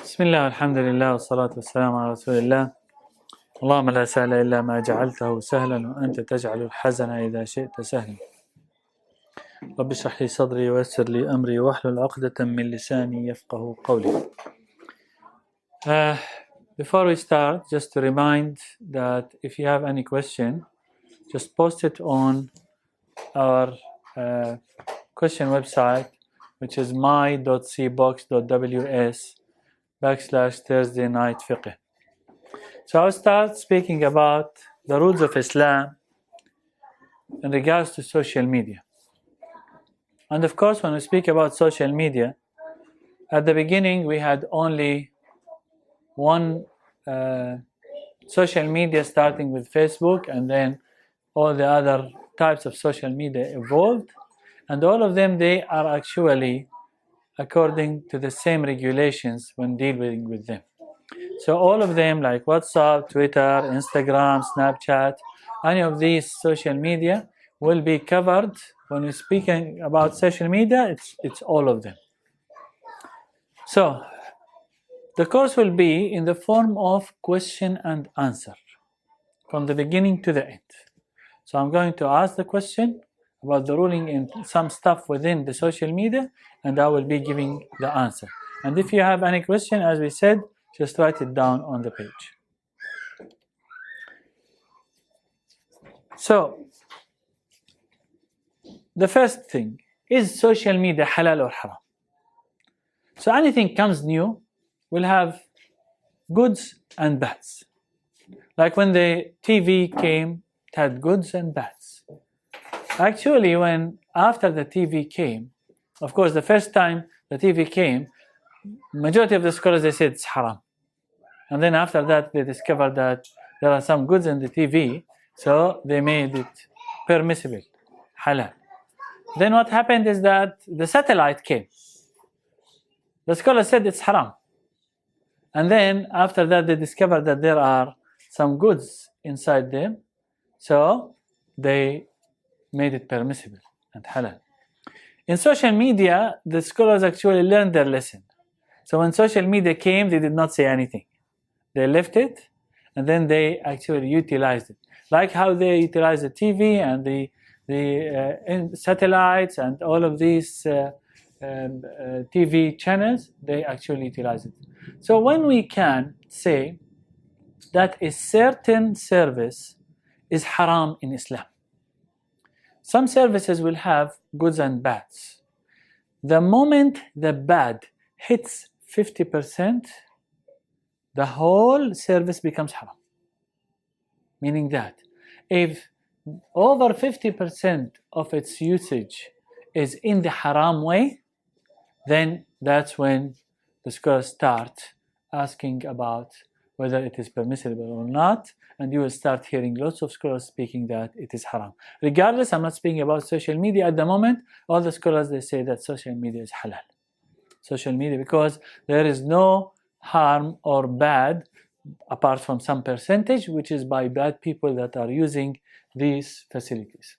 بسم الله والحمد لله والصلاة والسلام على رسول الله. اللهم لا سهل إلا ما جعلته سهلا وأنت تجعل الحزن إذا شئت سهلا. رب اشرح لي صدري ويسر لي أمري واحلل عقدة من لساني يفقه قولي. Before we start, just to remind that if you have any question, just post it on our question website, which is my.cbox.ws/Thursday Night Fiqh. So I'll start speaking about the rules of Islam in regards to social media. And of course, when we speak about social media, at the beginning we had only one social media starting with Facebook, and then all the other types of social media evolved, and all of them, they are actually according to the same regulations when dealing with them. So all of them, like WhatsApp, Twitter, Instagram, Snapchat, any of these social media will be covered. When we're speaking about social media, it's all of them. So the course will be in the form of question and answer from the beginning to the end. So I'm going to ask the question about the ruling in some stuff within the social media, and I will be giving the answer. And if you have any question, as we said, just write it down on the page. So the first thing, is social media halal or haram? So anything comes new will have goods and bads. Like when the TV came, it had goods and bads. Actually, after the TV came, of course, the first time the TV came, majority of the scholars, they said it's haram. And then after that, they discovered that there are some goods in the TV, so they made it permissible, halal. Then what happened is that the satellite came. The scholars said it's haram. And then after that, they discovered that there are some goods inside them, so they made it permissible and halal. In social media, the scholars actually learned their lesson. So when social media came, they did not say anything. They left it, and then they actually utilized it. Like how they utilize the TV and the satellites and all of these TV channels, they actually utilize it. So when we can say that a certain service is haram in Islam, some services will have goods and bads. The moment the bad hits 50%, the whole service becomes haram. Meaning that if over 50% of its usage is in the haram way, then that's when the scholars start asking about whether it is permissible or not, and you will start hearing lots of scholars speaking that it is haram. Regardless, I'm not speaking about social media at the moment. All the scholars, they say that social media is halal. Social media, because there is no harm or bad apart from some percentage, which is by bad people that are using these facilities.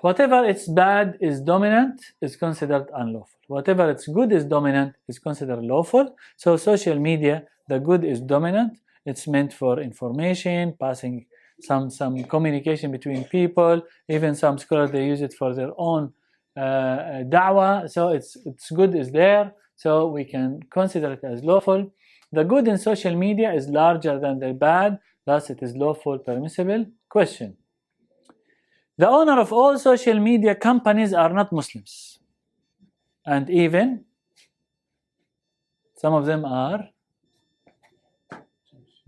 Whatever it's bad is dominant is considered unlawful. Whatever it's good is dominant is considered lawful. So social media, the good is dominant. It's meant for information, passing some communication between people. Even some scholars, they use it for their own da'wah. So it's good is there. So we can consider it as lawful. The good in social media is larger than the bad. Thus it is lawful, permissible. Question. The owner of all social media companies are not Muslims. And even some of them are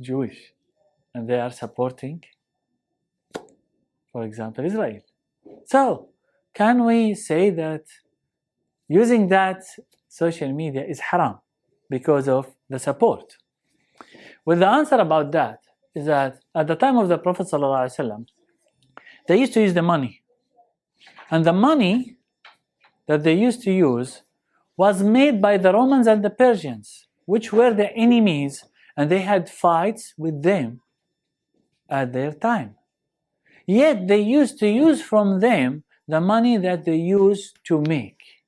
Jewish. And they are supporting, for example, Israel. So, can we say that using that social media is haram because of the support? Well, the answer about that is that at the time of the Prophet ﷺ, they used to use the money. And the money that they used to use was made by the Romans and the Persians, which were the enemies, and they had fights with them at their time. Yet they used to use from them the money that they used to make.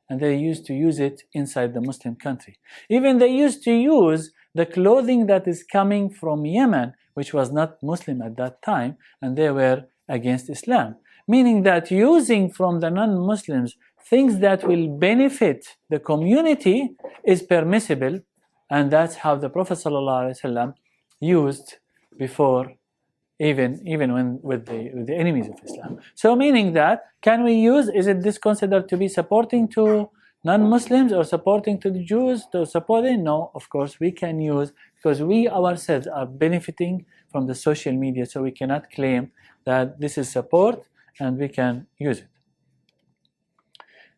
and they used to use it inside the Muslim country. Even they used to use the clothing that is coming from Yemen, which was not Muslim at that time, and they were against Islam. Meaning that using from the non-Muslims things that will benefit the community is permissible, and that's how the Prophet ﷺ used before, even when with the enemies of Islam. So meaning that, can we use, is it this considered to be supporting to non-Muslims or supporting to the Jews, to supporting? No, of course we can use, because we ourselves are benefiting from the social media, so we cannot claim that this is support and we can use it.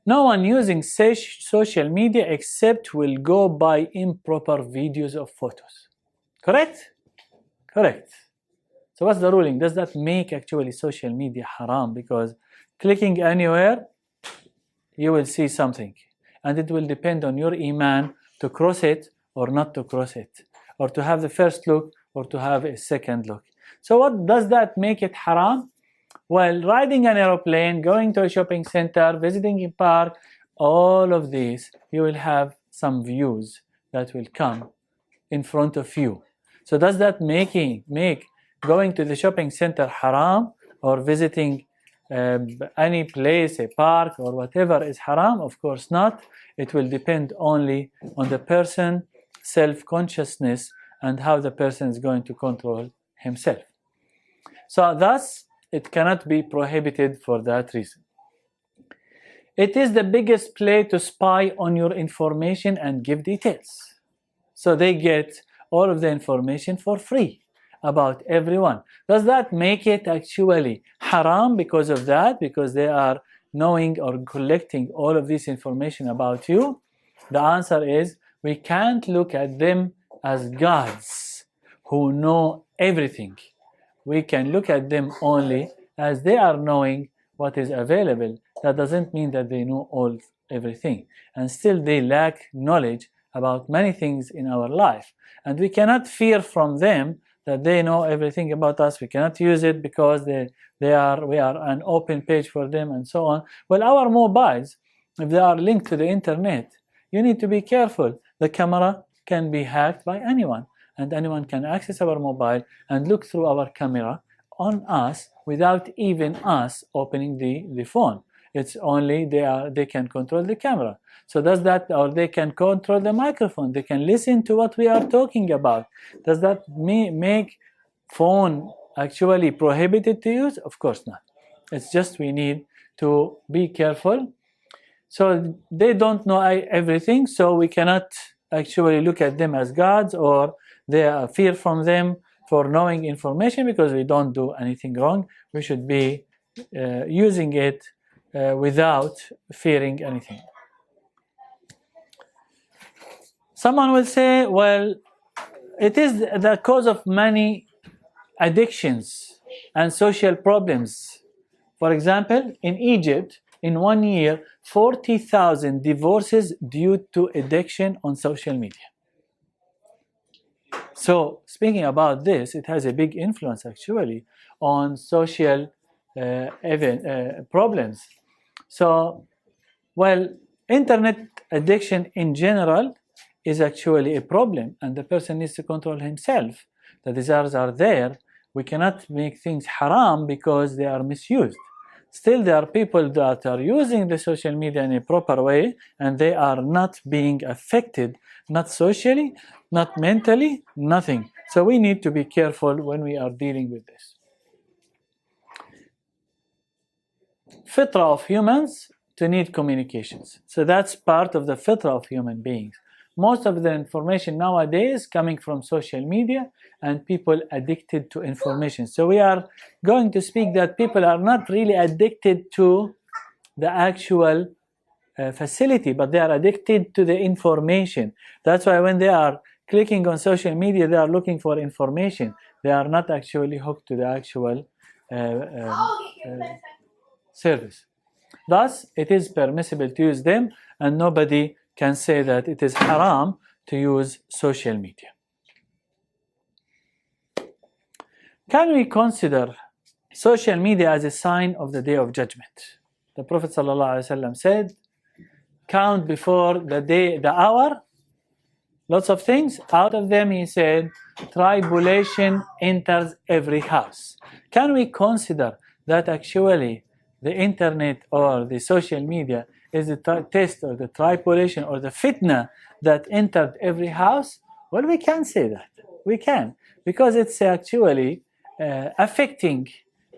No one using social media except will go by improper videos or photos. Correct? Correct. So what's the ruling? Does that make actually social media haram? Because clicking anywhere, you will see something. And it will depend on your iman to cross it or not to cross it. Or to have the first look or to have a second look. So what does that make it haram? Well, riding an aeroplane, going to a shopping center, visiting a park, all of these, you will have some views that will come in front of you. So does that make going to the shopping center haram, or visiting any place, a park or whatever is haram? Of course not. It will depend only on the person's self-consciousness and how the person is going to control himself. So thus, it cannot be prohibited for that reason. It is the biggest play to spy on your information and give details. So they get all of the information for free about everyone. Does that make it actually haram because of that? Because they are knowing or collecting all of this information about you? The answer is, we can't look at them as gods who know everything. We can look at them only as they are knowing what is available. That doesn't mean that they know everything. And still they lack knowledge about many things in our life. And we cannot fear from them that they know everything about us. We cannot use it because we are an open page for them and so on. Well, our mobiles, if they are linked to the internet, you need to be careful. The camera can be hacked by anyone, and anyone can access our mobile and look through our camera on us without even us opening the phone. It's only they can control the camera. So does that, or they can control the microphone, they can listen to what we are talking about. Does that make phone actually prohibited to use? Of course not. It's just we need to be careful. So they don't know everything, so we cannot actually look at them as gods, or they are fear from them for knowing information, because we don't do anything wrong. We should be using it without fearing anything. Someone will say, well, it is the cause of many addictions and social problems. For example, in Egypt, in 1 year, 40,000 divorces due to addiction on social media. So, speaking about this, it has a big influence actually on social problems. So, well, internet addiction in general is actually a problem, and the person needs to control himself. The desires are there. We cannot make things haram because they are misused. Still, there are people that are using the social media in a proper way, and they are not being affected, not socially, not mentally, nothing. So we need to be careful when we are dealing with this. Fitrah of humans to need communications. So that's part of the fitrah of human beings. Most of the information nowadays coming from social media, and people addicted to information. So we are going to speak that people are not really addicted to the actual facility, but they are addicted to the information. That's why when they are clicking on social media, they are looking for information. They are not actually hooked to the actual service. Thus, it is permissible to use them, and nobody can say that it is haram to use social media. Can we consider social media as a sign of the Day of Judgment? The Prophet ﷺ said, count before the day, the hour, lots of things. Out of them, he said, tribulation enters every house. Can we consider that actually the internet or the social media is the test or the tribulation or the fitna that entered every house? Well, we can say that. We can, because it's actually affecting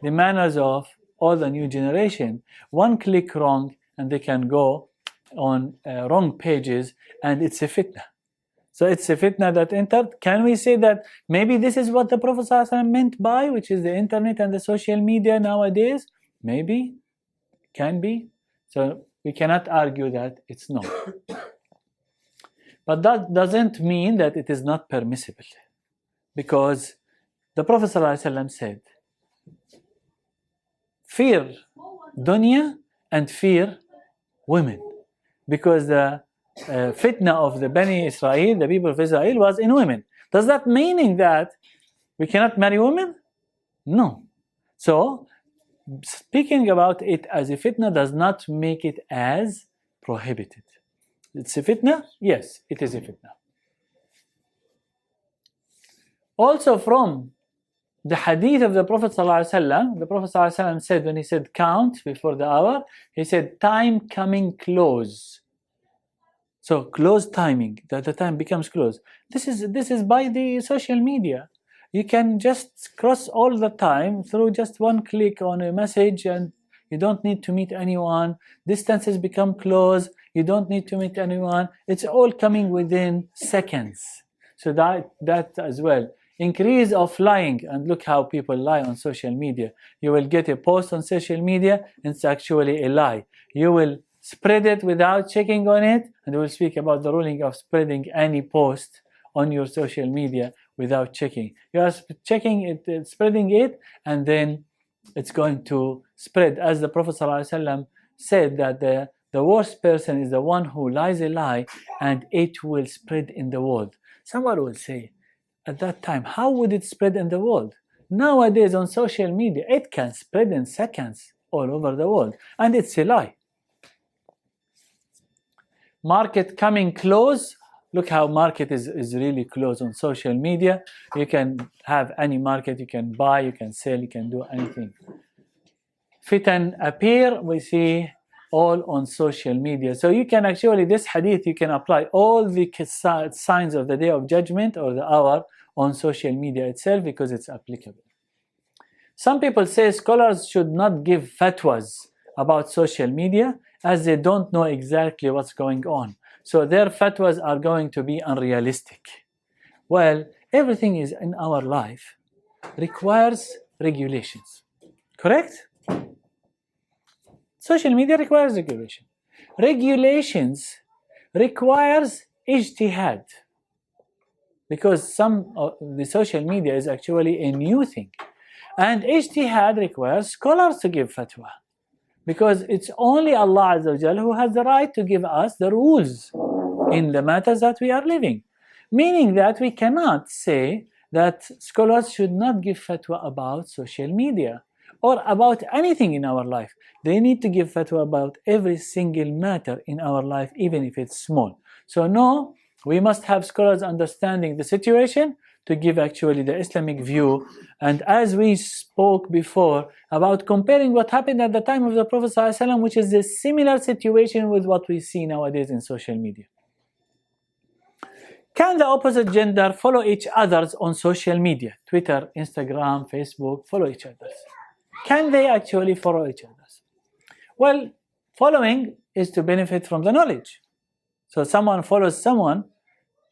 the manners of all the new generation. One click wrong and they can go on wrong pages, and it's a fitna. So it's a fitna that entered. Can we say that maybe this is what the Prophet ﷺ meant by, which is the internet and the social media nowadays? Maybe, can be. So we cannot argue that it's not. But that doesn't mean that it is not permissible, because the Prophet ﷺ said, fear dunya and fear women, because the fitna of the Bani Israel, the people of Israel, was in women. Does that mean that we cannot marry women? No. So speaking about it as a fitna does not make it as prohibited. It's a fitna? Yes, it is a fitna. Also from the hadith of the Prophet ﷺ, the Prophet ﷺ said, when he said count before the hour, he said time coming close. So close timing, that the time becomes close. This is by the social media. You can just cross all the time through just one click on a message, and you don't need to meet anyone. Distances become close. You don't need to meet anyone. It's all coming within seconds. So that as well. Increase of lying, and look how people lie on social media. You will get a post on social media, and it's actually a lie. You will spread it without checking on it, and we'll speak about the ruling of spreading any post on your social media without checking. You are checking it, spreading it, and then it's going to spread. As the Prophet ﷺ said, that the worst person is the one who lies a lie, and it will spread in the world. Someone will say, at that time, how would it spread in the world? Nowadays on social media, it can spread in seconds all over the world, and it's a lie. Market coming close. Look how market is really close on social media. You can have any market, you can buy, you can sell, you can do anything. Fitan appear, we see all on social media. So you can actually, this hadith, you can apply all the signs of the day of judgment or the hour on social media itself, because it's applicable. Some people say scholars should not give fatwas about social media, as they don't know exactly what's going on. So their fatwas are going to be unrealistic. Well, everything is in our life requires regulations. Correct? Social media requires regulation. Regulations requires ijtihad, because some of the social media is actually a new thing. And ijtihad requires scholars to give fatwa, because it's only Allah Azza wa Jal who has the right to give us the rules in the matters that we are living. Meaning that we cannot say that scholars should not give fatwa about social media or about anything in our life. They need to give fatwa about every single matter in our life, even if it's small. So no, we must have scholars understanding the situation to give actually the Islamic view. And as we spoke before about comparing what happened at the time of the Prophet ﷺ, which is a similar situation with what we see nowadays in social media. Can the opposite gender follow each other on social media? Twitter, Instagram, Facebook, follow each other. Can they actually follow each other? Well, following is to benefit from the knowledge. So someone follows someone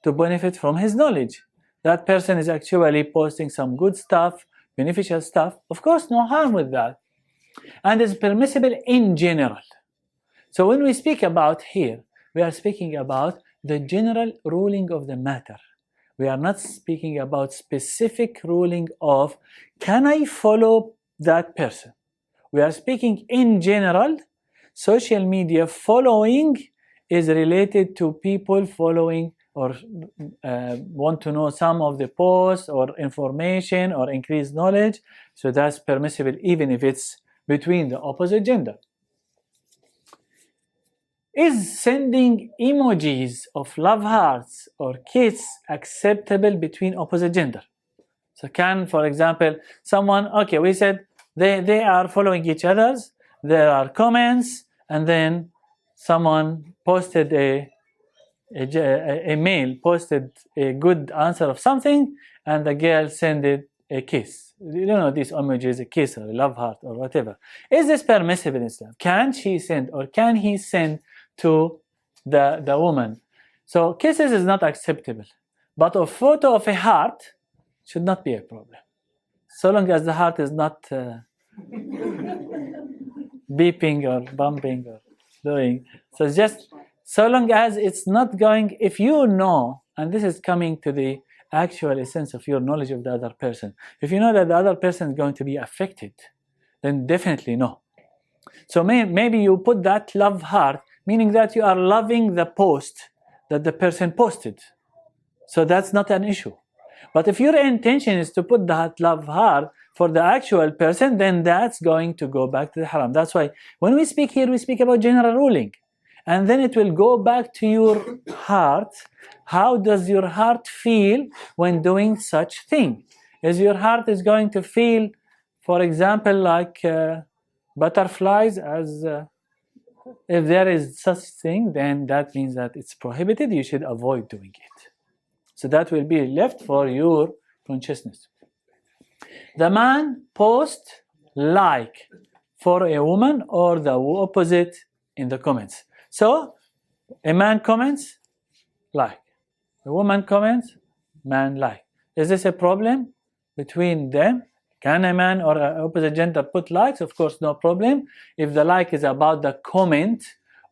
to benefit from his knowledge. That person is actually posting some good stuff, beneficial stuff. Of course, no harm with that. And it's permissible in general. So when we speak about here, we are speaking about the general ruling of the matter. We are not speaking about specific ruling of, can I follow that person? We are speaking in general. Social media following is related to people following or want to know some of the posts or information or increased knowledge. So that's permissible even if it's between the opposite gender. Is sending emojis of love hearts or kiss acceptable between opposite gender? So can, for example, someone, okay, we said they are following each other's, there are comments, and then someone posted a male posted a good answer of something, and the girl sent it a kiss. You know, this emojis, a kiss or a love heart or whatever. Is this permissible in Islam? Can she send or can he send to the woman? So kisses is not acceptable, but a photo of a heart should not be a problem, so long as the heart is not beeping or bumping or doing. So just so long as it's not going, if you know, and this is coming to the actual essence of your knowledge of the other person, if you know that the other person is going to be affected, then definitely no. So maybe you put that love heart, meaning that you are loving the post that the person posted. So that's not an issue. But if your intention is to put that love heart for the actual person, then that's going to go back to the haram. That's why when we speak here, we speak about general ruling. And then it will go back to your heart. How does your heart feel when doing such thing? Is your heart is going to feel, for example, like butterflies, as if there is such thing, then that means that it's prohibited. You should avoid doing it. So that will be left for your consciousness. The man post like for a woman or the opposite in the comments. So a man comments, like. A woman comments, man like. Is this a problem between them? Can a man or an opposite gender put likes? Of course, no problem. If the like is about the comment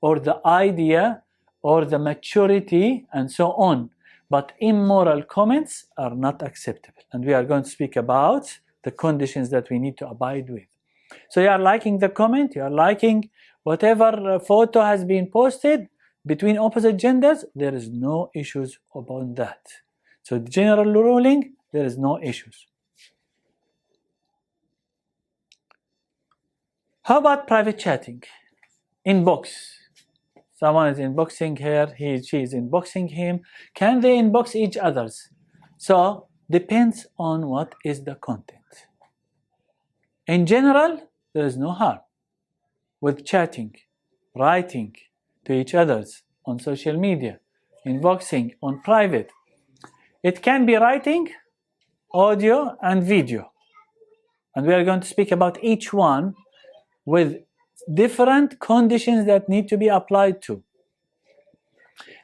or the idea or the maturity and so on. But immoral comments are not acceptable. And we are going to speak about the conditions that we need to abide with. So you are liking the comment, you are liking whatever photo has been posted between opposite genders, there is no issues about that. So the general ruling, there is no issues. How about private chatting? Inbox. Someone is inboxing her, she is inboxing him. Can they inbox each others? So depends on what is the content. In general, there is no harm with chatting, writing to each others on social media, inboxing on private. It can be writing, audio, and video. And we are going to speak about each one with different conditions that need to be applied to.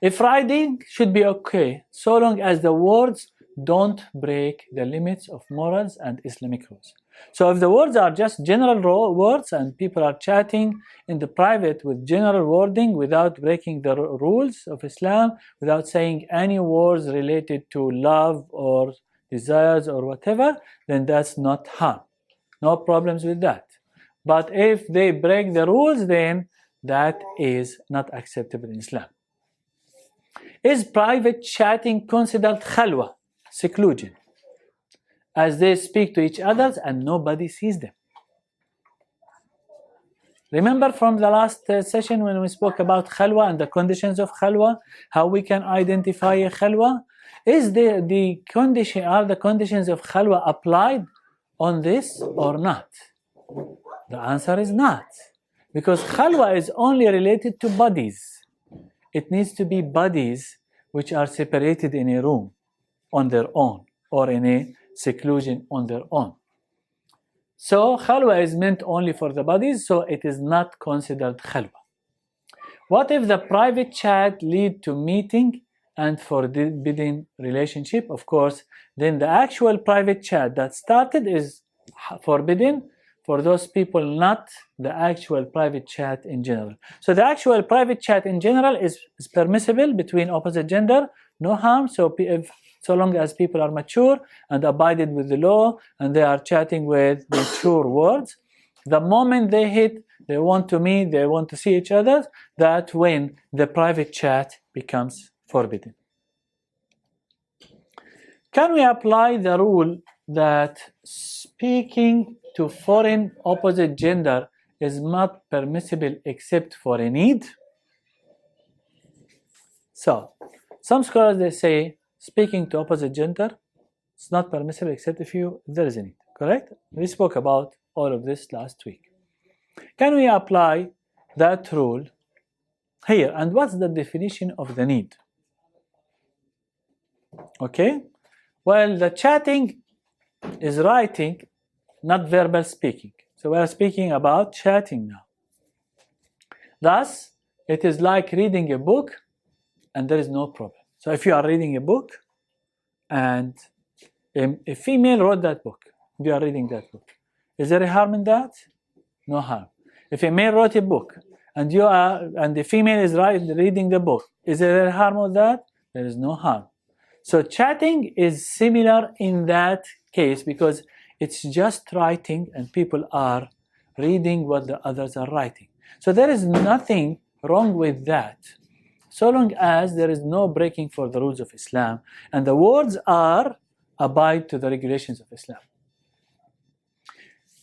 If writing should be okay, so long as the words don't break the limits of morals and Islamic rules. So if the words are just general words and people are chatting in the private with general wording without breaking the rules of Islam, without saying any words related to love or desires or whatever, then that's not harm. No problems with that. But if they break the rules, then that is not acceptable in Islam. Is private chatting considered khalwah, seclusion, as they speak to each other and nobody sees them? Remember from the last session when we spoke about khalwah and the conditions of khalwah, how we can identify a khalwah? Is the condition, are the conditions of khalwah applied on this or not? The answer is not, because khalwah is only related to bodies. It needs to be bodies which are separated in a room on their own or in a seclusion on their own. So khalwah is meant only for the bodies, so it is not considered khalwah. What if the private chat lead to meeting and forbidden relationship? Of course, then the actual private chat that started is forbidden for those people, not the actual private chat in general. So the actual private chat in general is permissible between opposite gender, no harm. So long as people are mature and abided with the law and they are chatting with mature words, the moment they want to meet, they want to see each other, that's when the private chat becomes forbidden. Can we apply the rule that speaking to foreign opposite gender is not permissible except for a need? So, some scholars they say speaking to opposite gender is not permissible except if there is a need. Correct? We spoke about all of this last week. Can we apply that rule here? And what's the definition of the need? Okay? Well, the chatting is writing, not verbal speaking. So we are speaking about chatting now. Thus, it is like reading a book and there is no problem. So if you are reading a book and a female wrote that book, you are reading that book, is there a harm in that? No harm. If a male wrote a book and the female is reading the book, is there a harm with that? There is no harm. So chatting is similar in that case because it's just writing and people are reading what the others are writing. So there is nothing wrong with that, so long as there is no breaking for the rules of Islam and the words are abide to the regulations of Islam.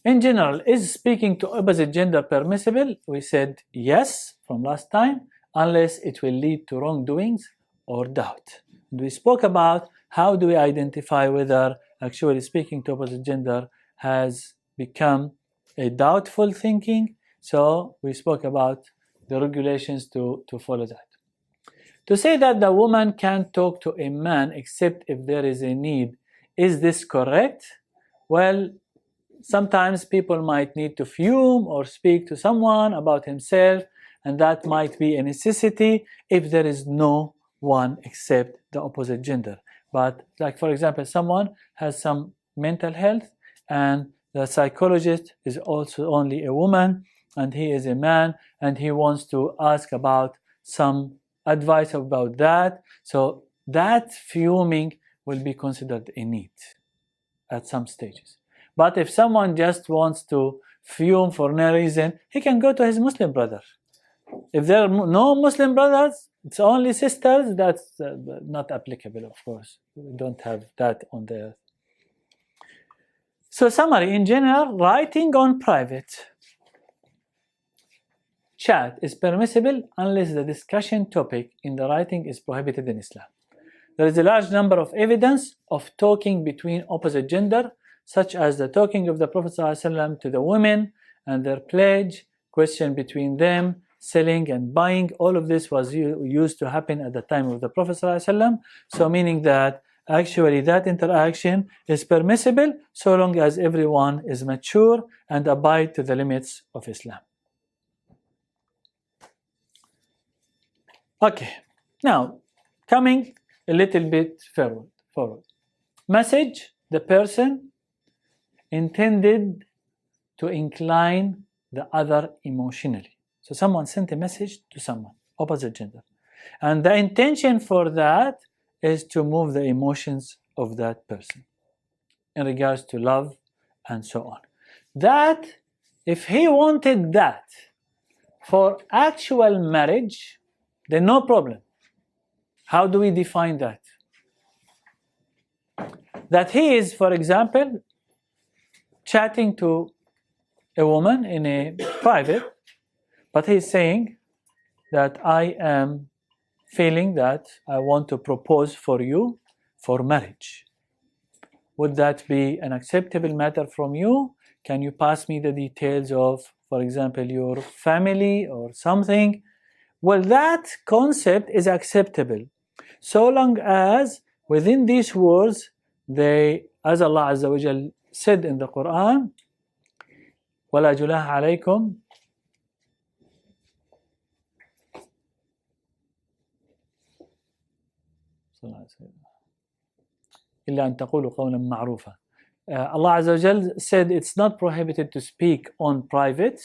In general, is speaking to opposite gender permissible? We said yes from last time, unless it will lead to wrongdoings or doubt. And we spoke about how do we identify whether actually speaking to opposite gender has become a doubtful thinking. So we spoke about the regulations to follow that. To say that the woman can't talk to a man except if there is a need, is this correct? Well, sometimes people might need to fume or speak to someone about himself, and that might be a necessity if there is no one except the opposite gender. But like for example, someone has some mental health and the psychologist is also only a woman and he is a man and he wants to ask about some advice about that. So that fuming will be considered a need at some stages. But if someone just wants to fume for no reason, he can go to his Muslim brother. If there are no Muslim brothers, it's only sisters, that's not applicable, of course. We don't have that on the earth. So summary, in general, writing on private chat is permissible unless the discussion topic in the writing is prohibited in Islam. There is a large number of evidence of talking between opposite gender, such as the talking of the Prophet ﷺ to the women and their pledge, question between them, selling and buying. All of this was used to happen at the time of the Prophet ﷺ. So meaning that actually that interaction is permissible so long as everyone is mature and abide to the limits of Islam. Okay, now coming a little bit forward. Message, the person intended to incline the other emotionally. So someone sent a message to someone, opposite gender. And the intention for that is to move the emotions of that person in regards to love and so on. That, if he wanted that for actual marriage, then no problem. How do we define that? That he is, for example, chatting to a woman in a private, but he's saying that I am feeling that I want to propose for you for marriage. Would that be an acceptable matter from you? Can you pass me the details of, for example, your family or something? Well, that concept is acceptable so long as within these words, as Allah Azza wa Jal said in the Quran, وَلَا جُنَاحَ عَلَيْكُمْ إِلَّا أَن تَقُولُوا قَوْلًا مَعْرُوفًا. Allah Azza wa Jal said it's not prohibited to speak on private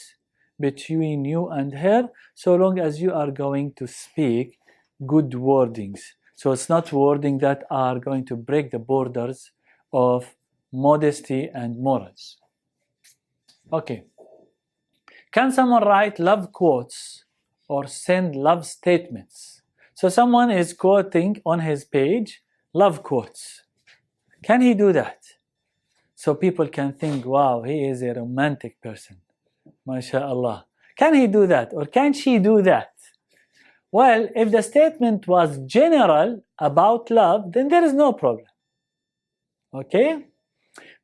between you and her so long as you are going to speak good wordings. So it's not wording that are going to break the borders of modesty and morals. Okay. Can someone write love quotes or send love statements? So someone is quoting on his page love quotes. Can he do that? So people can think, wow, he is a romantic person. MashaAllah. Can he do that or can she do that? Well, if the statement was general about love, then there is no problem. Okay?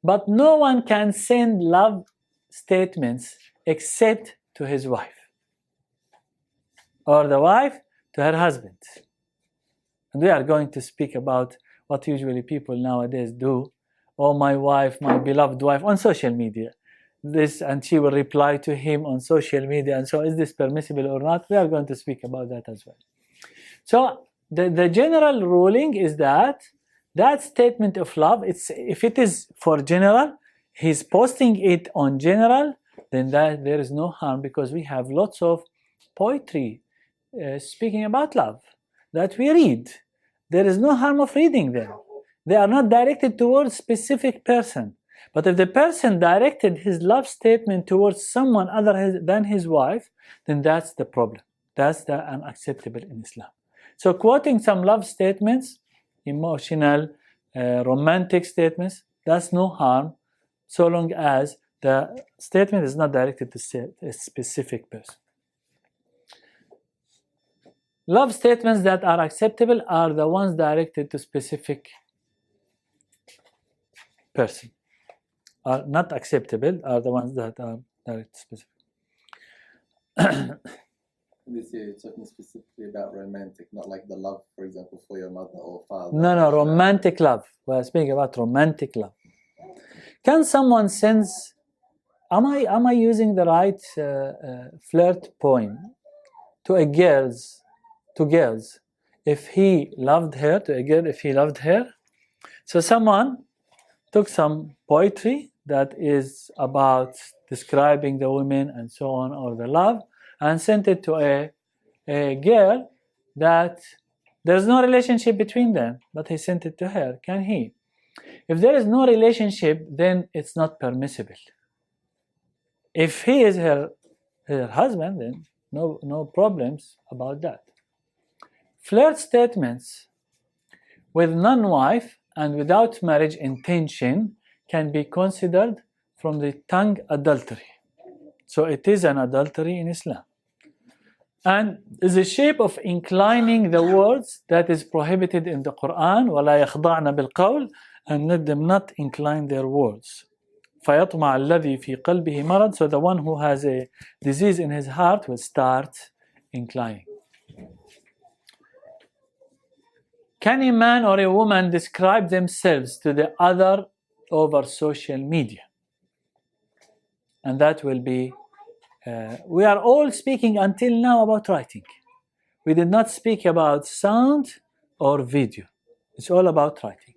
But no one can send love statements except to his wife, or the wife to her husband. And we are going to speak about what usually people nowadays do. Oh, my wife, my beloved wife, on social media. This, and she will reply to him on social media. And so, is this permissible or not? We are going to speak about that as well. So, the general ruling is that statement of love, if it is for general, he's posting it on general, then there is no harm, because we have lots of poetry speaking about love that we read. There is no harm of reading them. They are not directed towards a specific person. But if the person directed his love statement towards someone other than his wife, then that's the problem. That's the unacceptable in Islam. So quoting some love statements, emotional, romantic statements, that's no harm, so long as the statement is not directed to a specific person. Love statements that are acceptable are the ones directed to specific person. Are not acceptable are the ones that are directed to specific. This year, you're talking specifically about romantic, not like the love, for example, for your mother or father. No, romantic love. We're speaking about romantic love. Can someone sense? Am I using the right flirt poem to girls? If he loved her, to a girl, if he loved her. So someone took some poetry that is about describing the women and so on, or the love, and sent it to a girl that there's no relationship between them, but he sent it to her. Can he? If there is no relationship, then it's not permissible. If he is her husband, then no problems about that. Flirt statements with non-wife and without marriage intention can be considered from the tongue adultery. So it is an adultery in Islam. And is a shape of inclining the words that is prohibited in the Quran, وَلَا يَخْضَعْنَ بِالْقَوْلِ, and let them not incline their words. فَيَطْمَعَ الَّذِي فِي قَلْبِهِ مَرَض, so the one who has a disease in his heart will start inclining. Can a man or a woman describe themselves to the other over social media? And that will be, we are all speaking until now about writing. We did not speak about sound or video. It's all about writing.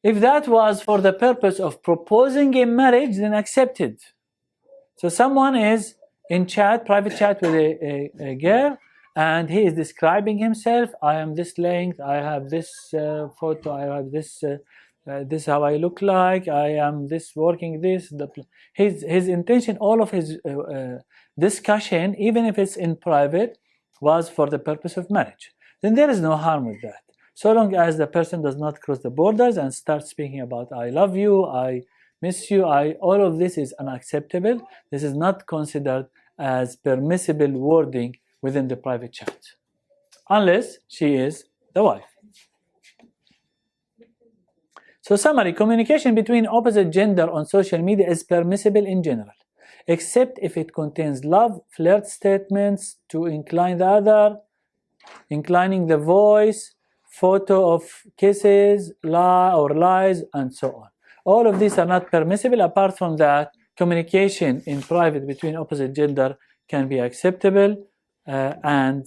If that was for the purpose of proposing a marriage, then accepted. So someone is in private chat with a girl, and he is describing himself. I am this length, I have this photo, I have this, this how I look like, I am this working this. His intention, all of his discussion, even if it's in private, was for the purpose of marriage. Then there is no harm with that. So long as the person does not cross the borders and start speaking about I love you, I miss you, all of this is unacceptable. This is not considered as permissible wording within the private chat, unless she is the wife. So summary, communication between opposite gender on social media is permissible in general, except if it contains love, flirt statements to incline the other, inclining the voice, photo of kisses, lie or lies, and so on. All of these are not permissible. Apart from that, communication in private between opposite gender can be acceptable, and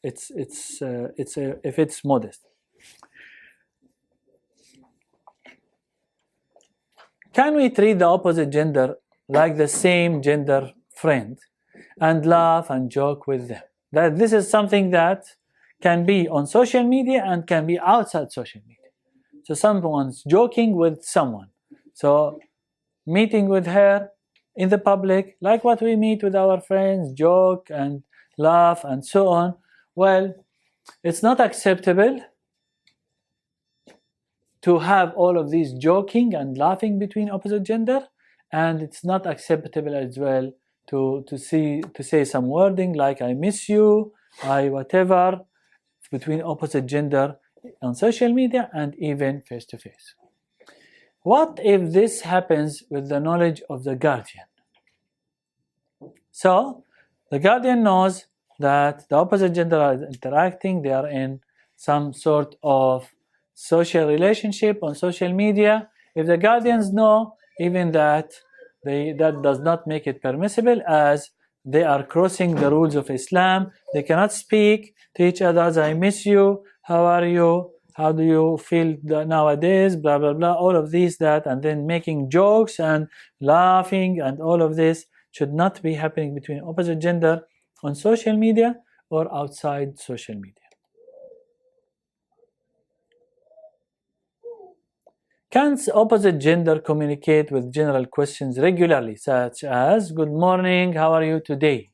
if it's modest. Can we treat the opposite gender like the same gender friend and laugh and joke with them? That this is something that can be on social media and can be outside social media. So someone's joking with someone, so meeting with her in the public, like what we meet with our friends, joke and laugh and so on. Well, it's not acceptable to have all of these joking and laughing between opposite gender, and it's not acceptable as well to say some wording like I miss you, I whatever, between opposite gender on social media and even face to face. What if this happens with the knowledge of the guardian? So the guardian knows that the opposite gender are interacting, they are in some sort of social relationship on social media. If the guardians know even that, that does not make it permissible, as they are crossing the rules of Islam. They cannot speak to each other as I miss you, how are you, how do you feel nowadays, blah blah blah, all of these, that, and then making jokes and laughing, and all of this should not be happening between opposite gender on social media or outside social media. Can opposite gender communicate with general questions regularly, such as good morning, how are you today,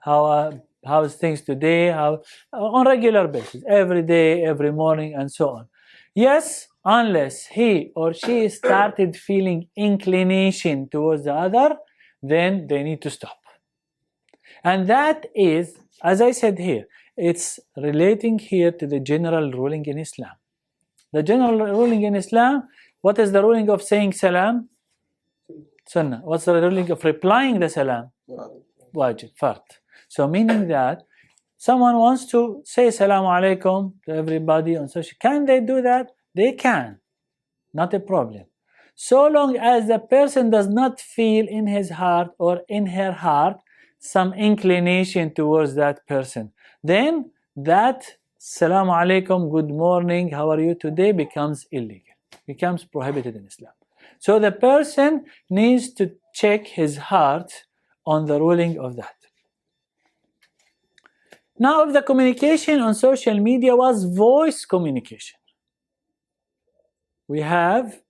how's things today, on regular basis, every day, every morning, and so on? Yes, unless he or she started feeling inclination towards the other, then they need to stop. And that is, as I said here, it's relating here to the general ruling in Islam. The general ruling in Islam, what is the ruling of saying salam? Sunnah. What's the ruling of replying the salam? Wajib, fard. So meaning that someone wants to say Assalamu alaikum to everybody on social. Can they do that? They can. Not a problem. So long as the person does not feel in his heart or in her heart some inclination towards that person, then that Assalamu alaikum, good morning, how are you today, becomes illegal, becomes prohibited in Islam. So the person needs to check his heart on the ruling of that. Now, if the communication on social media was voice communication, we have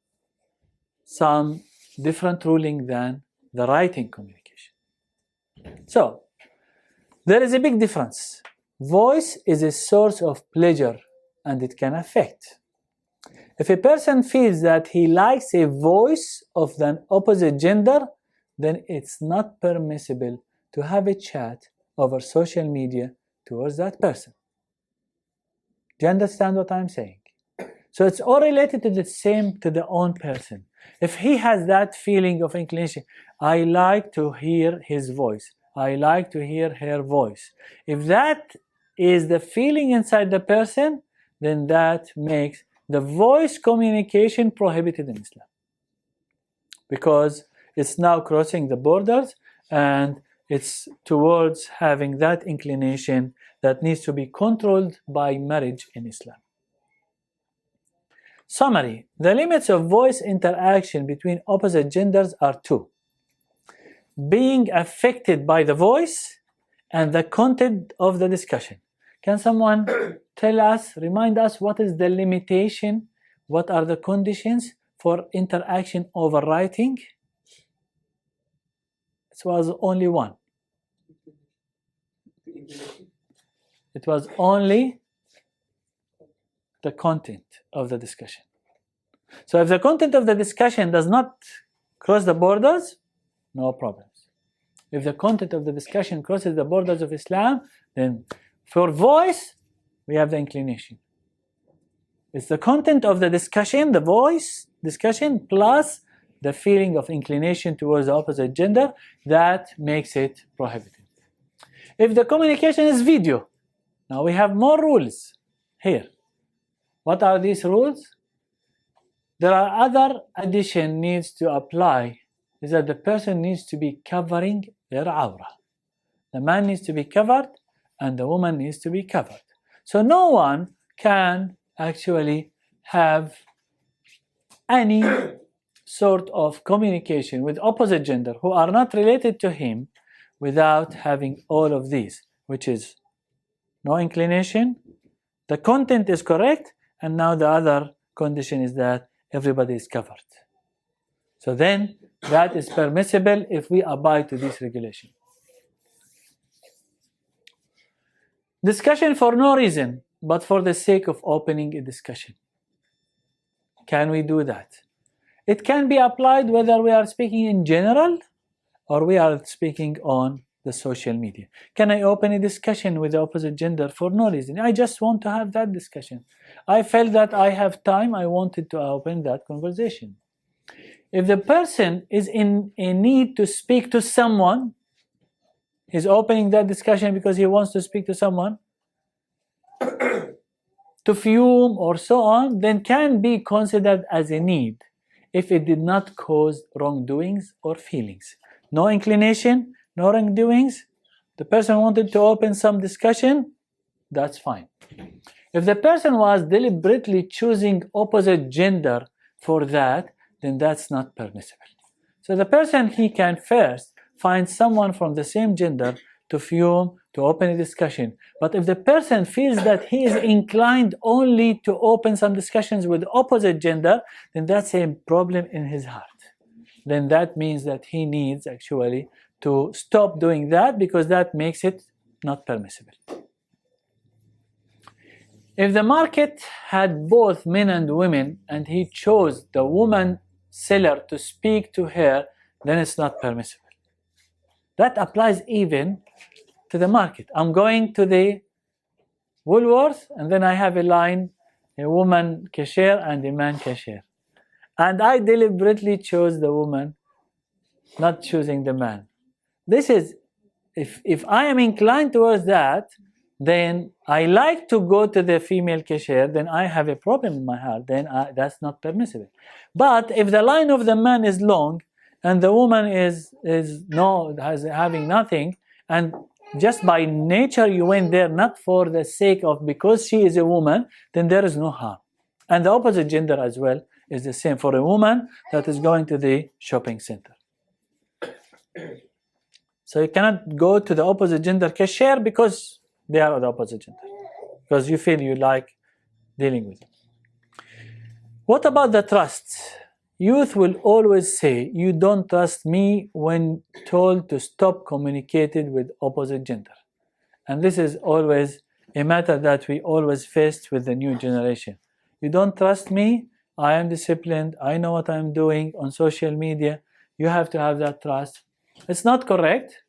some different ruling than the writing communication. So, there is a big difference. Voice is a source of pleasure and it can affect. If a person feels that he likes a voice of the opposite gender, then it's not permissible to have a chat over social media towards that person. Do you understand what I'm saying? So it's all related to the own person. If he has that feeling of inclination, I like to hear his voice, I like to hear her voice. If that is the feeling inside the person, then that makes the voice communication prohibited in Islam, because it's now crossing the borders and it's towards having that inclination that needs to be controlled by marriage in Islam. Summary: the limits of voice interaction between opposite genders are two: being affected by the voice and the content of the discussion. Can someone tell us, remind us, what is the limitation, what are the conditions for interaction over writing? It was only one. It was only the content of the discussion. So if the content of the discussion does not cross the borders, no problems. If the content of the discussion crosses the borders of Islam, then for voice, we have the inclination. It's the content of the discussion, the voice discussion, plus the feeling of inclination towards the opposite gender that makes it prohibited. If the communication is video, now we have more rules here. What are these rules? There are other addition needs to apply, is that the person needs to be covering their awra. The man needs to be covered and the woman needs to be covered. So no one can actually have any sort of communication with opposite gender who are not related to him without having all of these, which is no inclination, the content is correct, and now the other condition is that everybody is covered. So then that is permissible if we abide to this regulation. Discussion for no reason, but for the sake of opening a discussion. Can we do that? It can be applied whether we are speaking in general or we are speaking on the social media? Can I open a discussion with the opposite gender for no reason? I just want to have that discussion. I felt that I have time, I wanted to open that conversation. If the person is in a need to speak to someone, he's opening that discussion because he wants to speak to someone, to fume or so on, then can be considered as a need if it did not cause wrongdoings or feelings. No inclination, no wrongdoings. The person wanted to open some discussion, that's fine. If the person was deliberately choosing opposite gender for that, then that's not permissible. So the person, he can first find someone from the same gender to fume, to open a discussion. But if the person feels that he is inclined only to open some discussions with opposite gender, then that's a problem in his heart. Then that means that he needs actually to stop doing that, because that makes it not permissible. If the market had both men and women and he chose the woman seller to speak to her, then it's not permissible. That applies even to the market. I'm going to the Woolworth, and then I have a line, a woman cashier and a man cashier. And I deliberately chose the woman, not choosing the man. This is, if I am inclined towards that, then I like to go to the female cashier, then I have a problem in my heart, then that's not permissible. But if the line of the man is long and the woman is having nothing, and just by nature you went there not for the sake of because she is a woman, then there is no harm. And the opposite gender as well is the same for a woman that is going to the shopping center. So you cannot go to the opposite gender cashier because they are the opposite gender, because you feel you like dealing with them. What about the trust? Youth will always say, you don't trust me, when told to stop communicating with opposite gender. And this is always a matter that we always face with the new generation. You don't trust me, I am disciplined, I know what I'm doing on social media, you have to have that trust. It's not correct.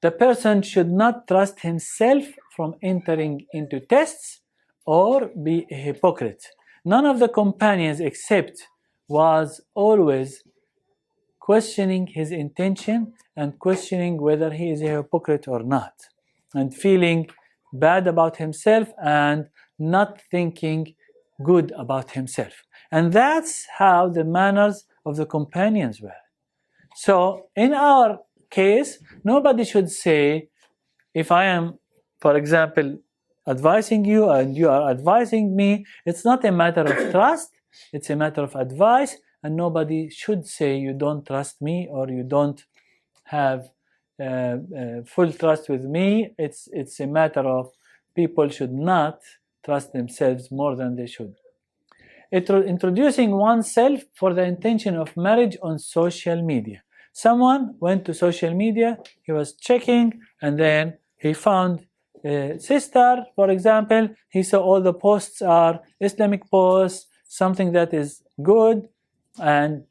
The person should not trust himself from entering into tests or be a hypocrite. None of the companions except was always questioning his intention and questioning whether he is a hypocrite or not, and feeling bad about himself and not thinking good about himself. And that's how the manners of the companions were. So in our case, nobody should say, if I am, for example, advising you and you are advising me, it's not a matter of trust, it's a matter of advice, and nobody should say you don't trust me or you don't have full trust with me. It's a matter of people should not trust themselves more than they should. Introducing oneself for the intention of marriage on social media. Someone went to social media, he was checking, and then he found a sister, for example. He saw all the posts are Islamic posts, something that is good, and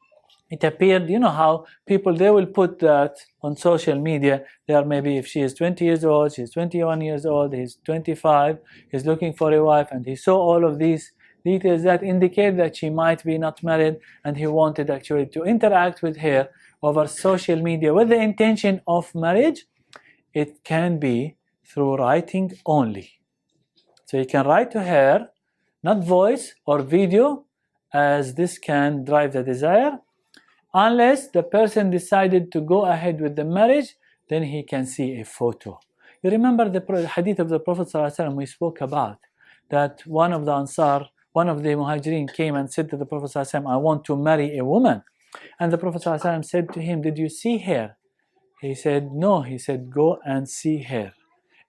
it appeared, you know how people, they will put that on social media. They are, maybe if she is 20 years old, she's 21 years old, he's 25, he's looking for a wife, and he saw all of these details that indicate that she might be not married, and he wanted actually to interact with her over social media with the intention of marriage. It can be through writing only. So you can write to her, not voice or video, as this can drive the desire. Unless the person decided to go ahead with the marriage, then he can see a photo. You remember the hadith of the Prophet ﷺ we spoke about, that one of the Ansar, one of the Muhajirin came and said to the Prophet ﷺ, I want to marry a woman. And the Prophet ﷺ said to him, did you see her? He said, no. He said, go and see her.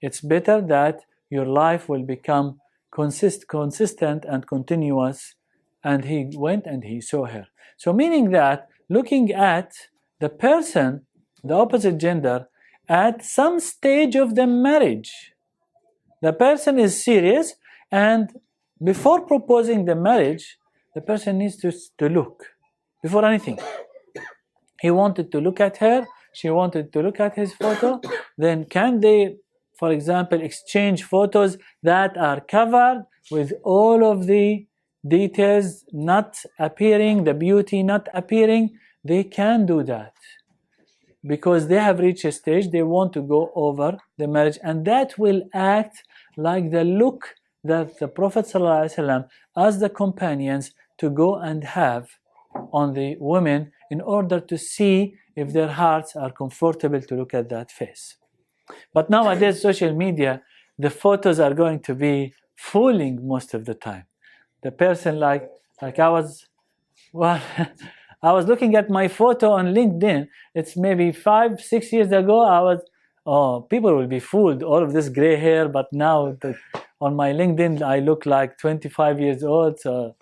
It's better that your life will become consistent and continuous. And he went and he saw her. So meaning that looking at the person, the opposite gender, at some stage of the marriage, the person is serious, and before proposing the marriage, the person needs to look before anything. He wanted to look at her, she wanted to look at his photo, then can they, for example, exchange photos that are covered with all of the details not appearing, the beauty not appearing? They can do that because they have reached a stage they want to go over the marriage, and that will act like the look that the Prophet ﷺ asked the companions to go and have on the women in order to see if their hearts are comfortable to look at that face. But nowadays, social media, the photos are going to be fooling most of the time. The person like I was, well, I was looking at my photo on LinkedIn. It's maybe 5-6 years ago. People will be fooled, all of this gray hair, but now on my LinkedIn, I look like 25 years old. So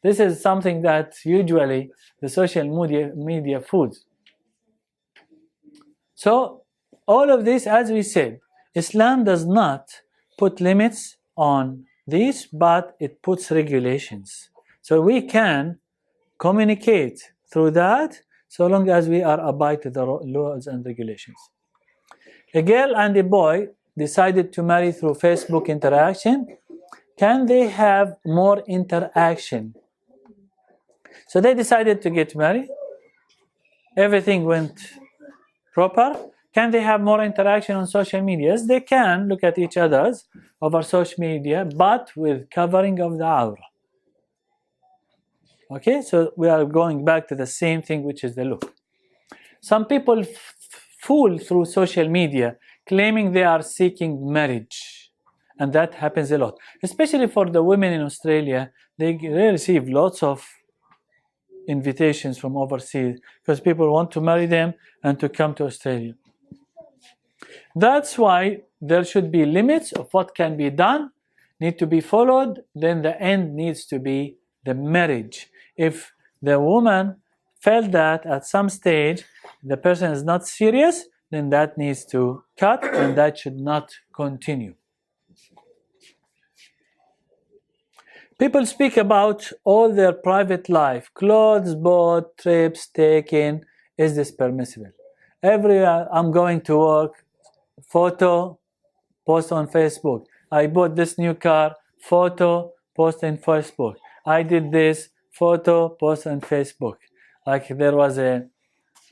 this is something that usually the social media fools. So all of this, as we said, Islam does not put limits on this, but it puts regulations. So we can communicate through that so long as we are abide to the laws and regulations. A girl and a boy decided to marry through Facebook interaction. Can they have more interaction? So they decided to get married. Everything went proper. Can they have more interaction on social media? Yes, they can look at each other's over social media, but with covering of the awrah. Okay, so we are going back to the same thing, which is the look. Some people fool through social media, claiming they are seeking marriage, and that happens a lot, especially for the women in Australia. They receive lots of invitations from overseas because people want to marry them and to come to Australia. That's why there should be limits of what can be done, need to be followed. Then the end needs to be the marriage. If the woman felt that at some stage the person is not serious, then that needs to cut and that should not continue. People speak about all their private life, clothes bought, trips taken. Is this permissible? I'm going to work, photo, post on Facebook. I bought this new car, photo, post on Facebook. I did this, photo, post on Facebook. Like there was a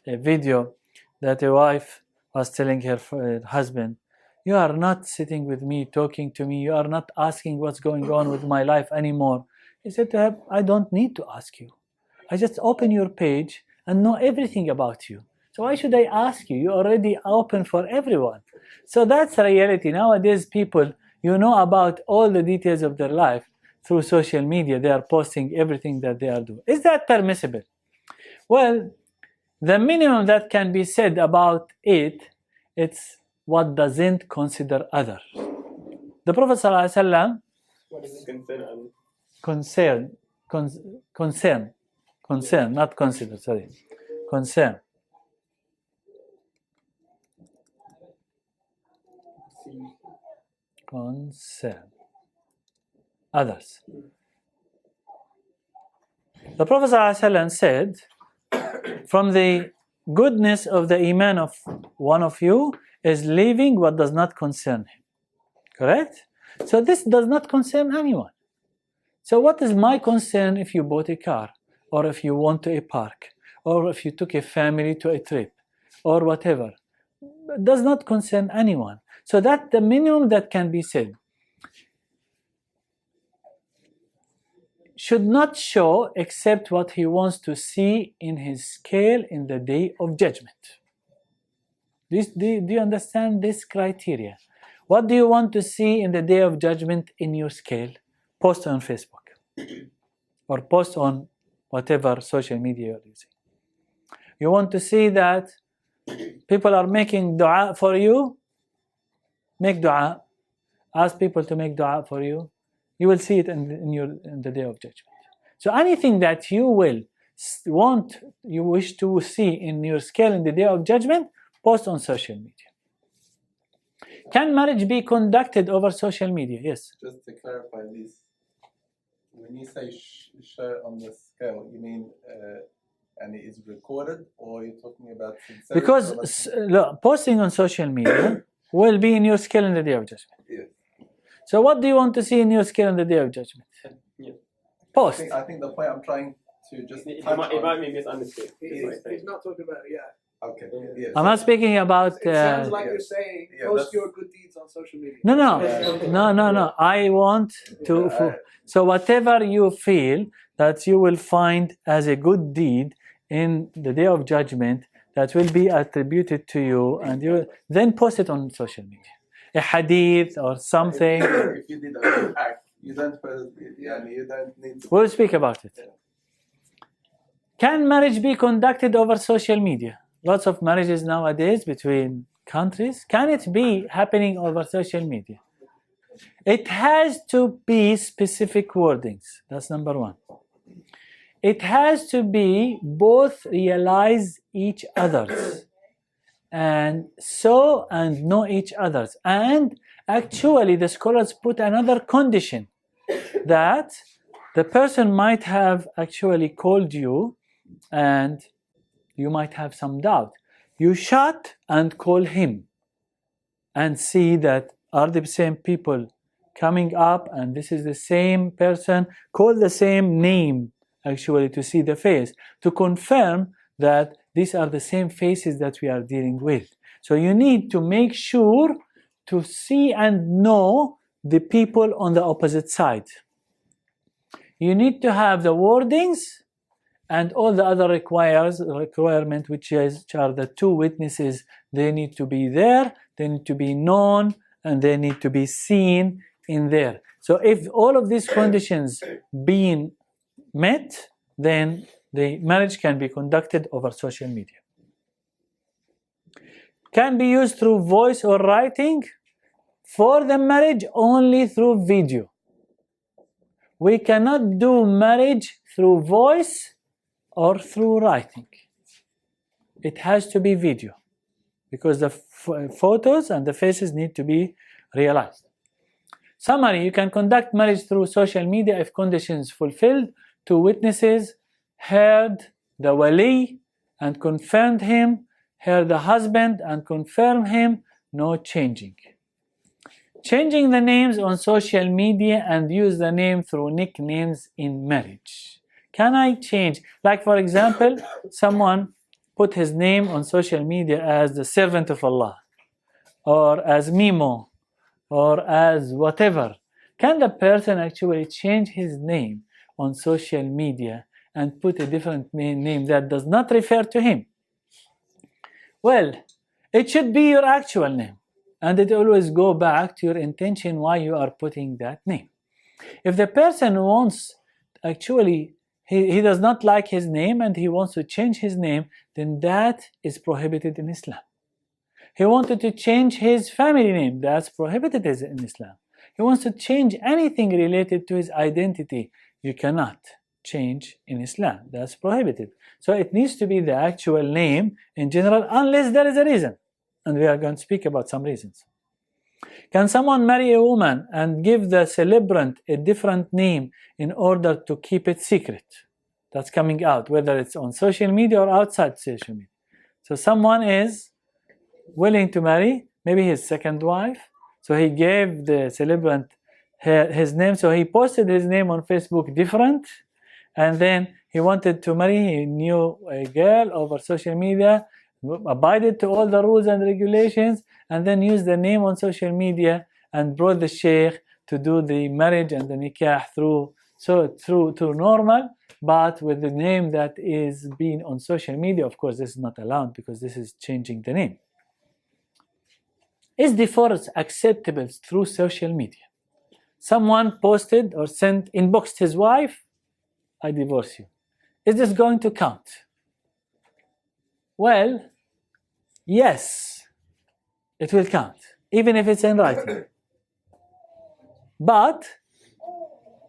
video that a wife was telling her husband, you are not sitting with me, talking to me. You are not asking what's going on with my life anymore. He said to her, I don't need to ask you. I just open your page and know everything about you. So why should I ask you? You're already open for everyone. So that's the reality. Nowadays, people, you know about all the details of their life through social media. They are posting everything that they are doing. Is that permissible? Well, the minimum that can be said about it's what doesn't consider others. The Prophet ﷺ, what is concern? Concern, not consider, sorry. Concern. Concern. Others. The Prophet ﷺ said, from the goodness of the iman of one of you is leaving what does not concern him. Correct? So this does not concern anyone. So what is my concern if you bought a car, or if you went to a park, or if you took a family to a trip, or whatever? It does not concern anyone. So that's the minimum that can be said. Should not show except what he wants to see in his scale in the day of judgment. Do you understand this criteria? What do you want to see in the day of judgment in your scale? Post on Facebook or post on whatever social media you're using. You want to see that people are making dua for you? Make dua. Ask people to make dua for you. You will see it in the day of judgment. So anything that you wish to see in your scale in the day of judgment, post on social media. Can marriage be conducted over social media? Yes. Just to clarify this, when you say share on the scale, you mean and it is recorded, or you're talking about sincerity? Because look, posting on social media will be in your scale in the Day of Judgment. Yeah. So what do you want to see in your scale in the Day of Judgment? Yeah. Post. I think the point I'm trying to just It touch might on. be misunderstood. He's not talking about it yet. Okay. Yeah. I'm not speaking about. It sounds like yeah. you're saying Yeah, post that's- your good deeds on social media. No. I want to. So whatever you feel that you will find as a good deed in the Day of Judgment, that will be attributed to you, and you then post it on social media, a hadith or something. If you did a good act, you don't put it, you don't need to. We'll speak about it. Can marriage be conducted over social media? Lots of marriages nowadays between countries. Can it be happening over social media? It has to be specific wordings. That's number one. It has to be both realize each other's and know each other's. And actually the scholars put another condition, that the person might have actually called you and you might have some doubt. You shut and call him and see that are the same people coming up, and this is the same person. Call the same name actually to see the face, to confirm that these are the same faces that we are dealing with. So you need to make sure to see and know the people on the opposite side. You need to have the wordings and all the other requirement, which are the two witnesses. They need to be there, they need to be known, and they need to be seen in there. So if all of these conditions being met, then the marriage can be conducted over social media. Can be used through voice or writing. For the marriage, only through video. We cannot do marriage through voice or through writing. It has to be video, because the photos and the faces need to be realized. Summary: you can conduct marriage through social media if conditions fulfilled. Two witnesses heard the wali and confirmed him, heard the husband and confirmed him, no changing. Changing the names on social media and use the name through nicknames in marriage. Can I change? Like for example, someone put his name on social media as the servant of Allah, or as Mimo, or as whatever. Can the person actually change his name on social media and put a different name that does not refer to him? Well, it should be your actual name, and it always go back to your intention why you are putting that name. If the person wants, actually, he does not like his name and he wants to change his name, then that is prohibited in Islam. He wanted to change his family name, that's prohibited in Islam. He wants to change anything related to his identity, you cannot change in Islam, that's prohibited. So it needs to be the actual name in general, unless there is a reason, and we are going to speak about some reasons. Can someone marry a woman and give the celebrant a different name in order to keep it secret? That's coming out, whether it's on social media or outside social media. So someone is willing to marry, maybe his second wife, so he gave the celebrant his name, so he posted his name on Facebook different, and then he wanted to marry, he knew a girl over social media, abided to all the rules and regulations, and then used the name on social media and brought the sheikh to do the marriage and the nikah through normal, but with the name that is being on social media. Of course, this is not allowed because this is changing the name. Is divorce acceptable through social media? Someone posted or inboxed his wife, I divorce you. Is this going to count? Well, yes, it will count, even if it's in writing. But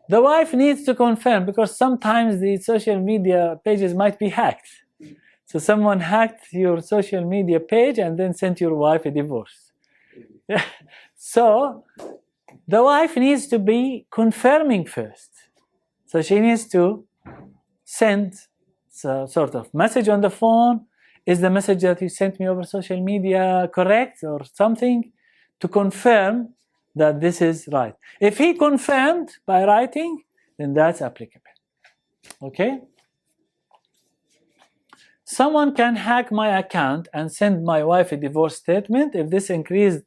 the wife needs to confirm, because sometimes the social media pages might be hacked. So someone hacked your social media page and then sent your wife a divorce. So the wife needs to be confirming first. So she needs to send sort of message on the phone. Is the message that you sent me over social media correct or something? To confirm that this is right. If he confirmed by writing, then that's applicable. Okay? Someone can hack my account and send my wife a divorce statement. If this increased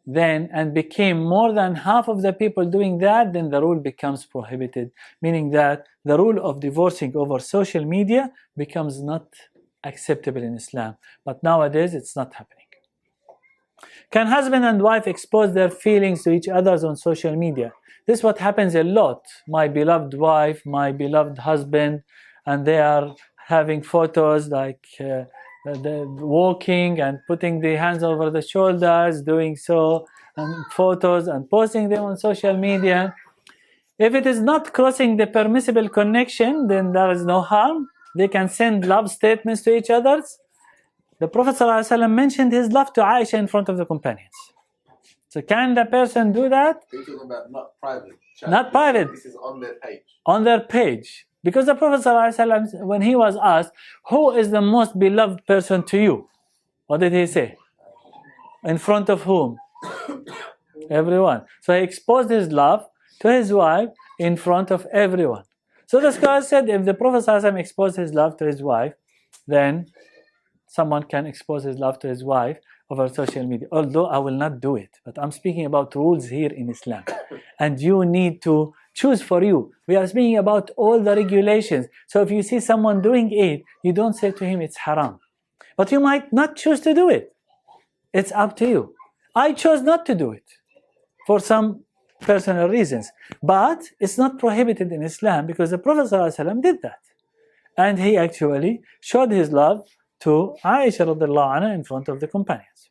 then and became more than half of the people doing that, then the rule becomes prohibited, meaning that the rule of divorcing over social media becomes not acceptable in Islam. But nowadays it's not happening. Can husband and wife expose their feelings to each other on social media? This is what happens a lot. My beloved wife, my beloved husband, and they are having photos like walking and putting the hands over the shoulders, doing so, and photos and posting them on social media. If it is not crossing the permissible connection, then there is no harm. They can send love statements to each other. The Prophet ﷺ mentioned his love to Aisha in front of the companions. So can the person do that? You're talking about not private chat. Not private. This is on their page. On their page. Because the Prophet ﷺ, when he was asked, who is the most beloved person to you? What did he say? In front of whom? Everyone. So he exposed his love to his wife in front of everyone. So the scholar said if the Prophet ﷺ exposed his love to his wife, then someone can expose his love to his wife over social media. Although I will not do it, but I'm speaking about rules here in Islam. And you need to choose for you. We are speaking about all the regulations. So if you see someone doing it, you don't say to him it's haram. But you might not choose to do it. It's up to you. I chose not to do it for some personal reasons. But it's not prohibited in Islam because the Prophet ﷺ did that. And he actually showed his love to Aisha radiallahu anha in front of the companions.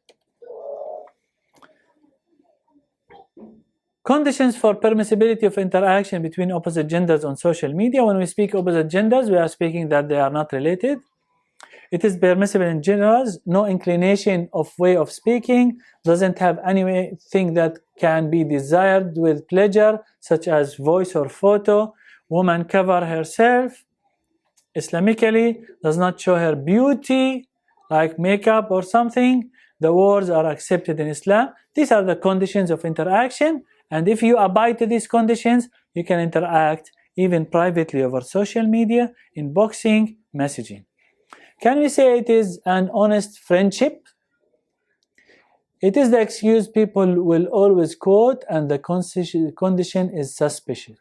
Conditions for permissibility of interaction between opposite genders on social media. When we speak opposite genders, we are speaking that they are not related. It is permissible in general, no inclination of way of speaking, doesn't have anything that can be desired with pleasure, such as voice or photo. Woman cover herself Islamically, does not show her beauty, like makeup or something. The words are accepted in Islam. These are the conditions of interaction. And if you abide to these conditions, you can interact even privately over social media, inboxing, messaging. Can we say it is an honest friendship? It is the excuse people will always quote, and the condition is suspicious.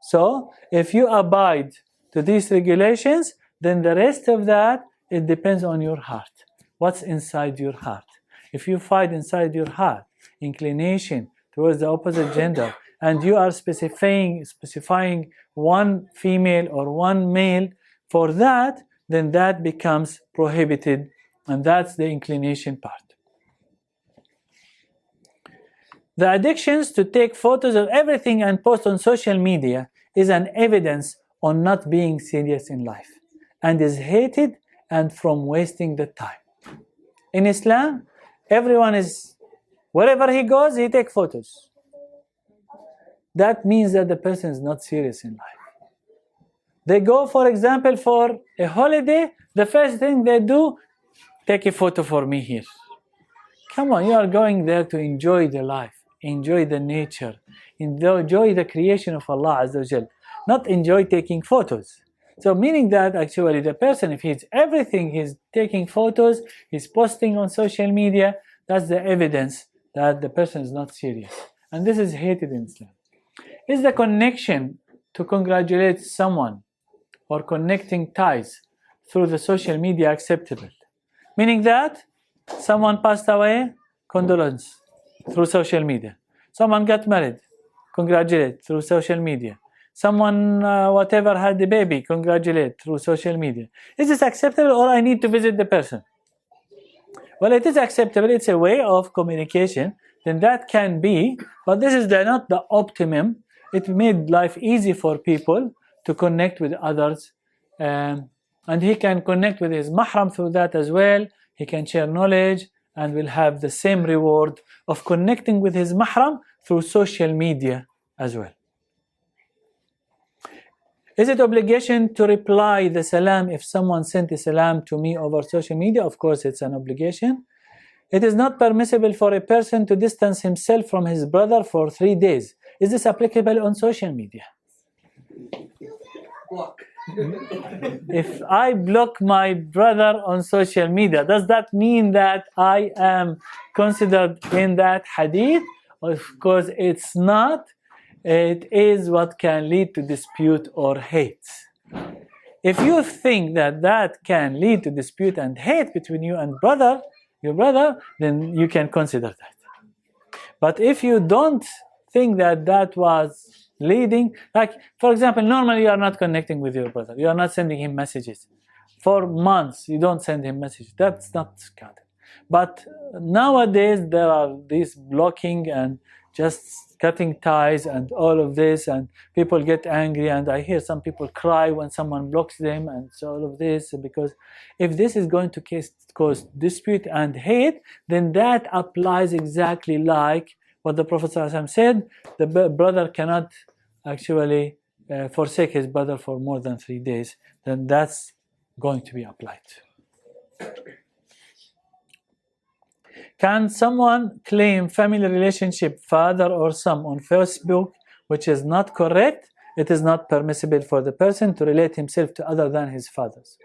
So, if you abide to these regulations, then the rest of that, it depends on your heart. What's inside your heart? If you find inside your heart inclination towards the opposite gender, and you are specifying one female or one male for that, then that becomes prohibited, and that's the inclination part. The addictions to take photos of everything and post on social media is an evidence on not being serious in life, and is hated and from wasting the time. In Islam, everyone is, wherever he goes, he takes photos. That means that the person is not serious in life. They go, for example, for a holiday, the first thing they do, take a photo for me here. Come on, you are going there to enjoy the life, enjoy the nature, enjoy the creation of Allah Azza wa Jal, not enjoy taking photos. So meaning that actually the person, if he's everything, he's taking photos, he's posting on social media, that's the evidence that the person is not serious. And this is hated in Islam. Is the connection to congratulate someone or connecting ties through the social media acceptable? Meaning that someone passed away, condolence through social media. Someone got married, congratulate through social media. Someone, whatever, had a baby, congratulate through social media. Is this acceptable, or I need to visit the person? Well, it is acceptable. It's a way of communication. Then that can be, but this is not the optimum. It made life easy for people to connect with others. And he can connect with his mahram through that as well. He can share knowledge and will have the same reward of connecting with his mahram through social media as well. Is it obligation to reply the salam if someone sent a salam to me over social media? Of course, it's an obligation. It is not permissible for a person to distance himself from his brother for 3 days. Is this applicable on social media? Block. If I block my brother on social media, does that mean that I am considered in that hadith? Of course, it's not. It is what can lead to dispute or hate. If you think that that can lead to dispute and hate between you and your brother, then you can consider that. But if you don't think that that was leading, like for example, normally you are not connecting with your brother, you are not sending him messages for months, you don't send him messages, that's not counted. But nowadays there are these blocking and just cutting ties and all of this, and people get angry, and I hear some people cry when someone blocks them, and so all of this, because if this is going to cause dispute and hate, then that applies exactly like what the Prophet ﷺ said. The brother cannot actually forsake his brother for more than 3 days. Then that's going to be applied. Can someone claim family relationship, father or son, on Facebook, which is not correct? It is not permissible for the person to relate himself to other than his fathers.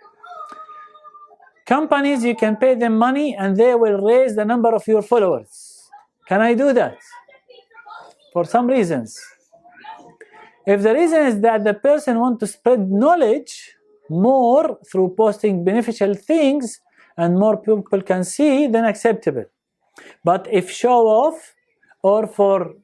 Companies, you can pay them money and they will raise the number of your followers. Can I do that? For some reasons. If the reason is that the person wants to spread knowledge more through posting beneficial things and more people can see, then acceptable. But if show off or for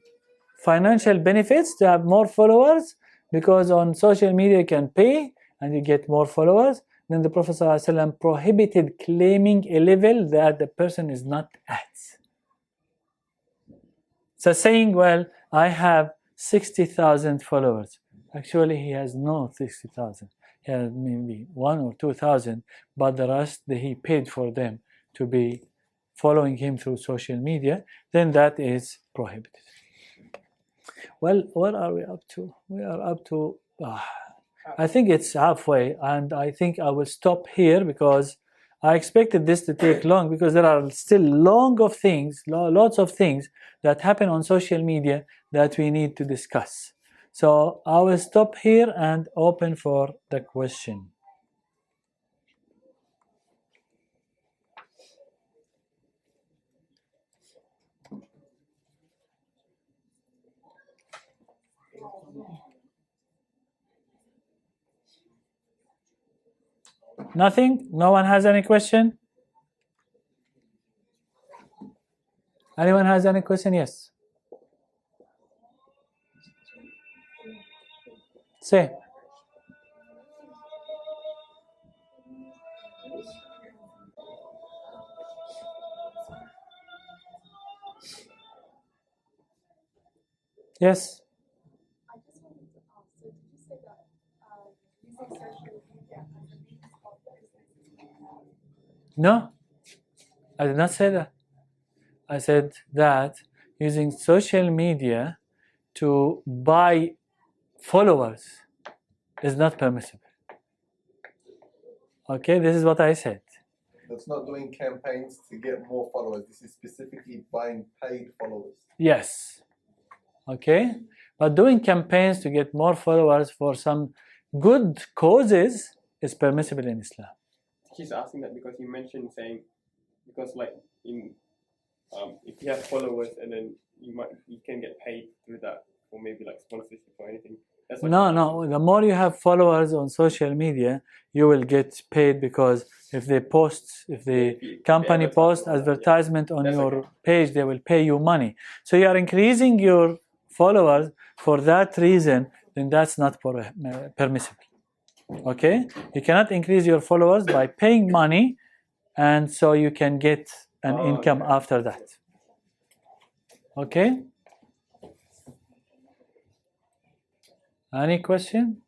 financial benefits to have more followers, because on social media you can pay and you get more followers, then the Prophet ﷺ prohibited claiming a level that the person is not at. So saying, well, I have 60,000 followers. Actually, he has no 60,000. He has maybe 1,000 or 2,000, but the rest he paid for them to be following him through social media, then that is prohibited. Well, what are we up to? We are up to, I think it's halfway, and I think I will stop here because I expected this to take long, because there are still lots of things that happen on social media that we need to discuss. So I will stop here and open for the question. Nothing? No one has any question? Anyone has any question? Yes. Say. Yes. I just wanted to ask, so did you say that using social media as a means of business is not? No, I did not say that. I said that using social media to buy followers is not permissible. Okay, this is what I said. That's not doing campaigns to get more followers. This is specifically buying paid followers. Yes. Okay, but doing campaigns to get more followers for some good causes is permissible in Islam. She's asking that because you mentioned saying, because like in if you have followers and then you can get paid through that, or maybe like sponsorship or anything. That's what No. The more you have followers on social media, you will get paid, because if the company posts advertisement on your page, they will pay you money. So you are increasing your followers for that reason, then that's not permissible. Okay? You cannot increase your followers by paying money, and so you can get an income after that. Okay? Any question?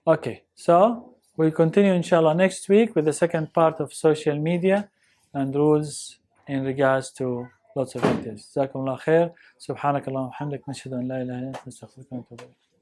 Okay, so we'll continue inshallah next week with the second part of social media and rules in regards to lots of details. Jazakumullah khair. Subhanakallah wa hamdik. Nashhadu an la ilaha illa anta nastaghfiruka wa natubu ilayk.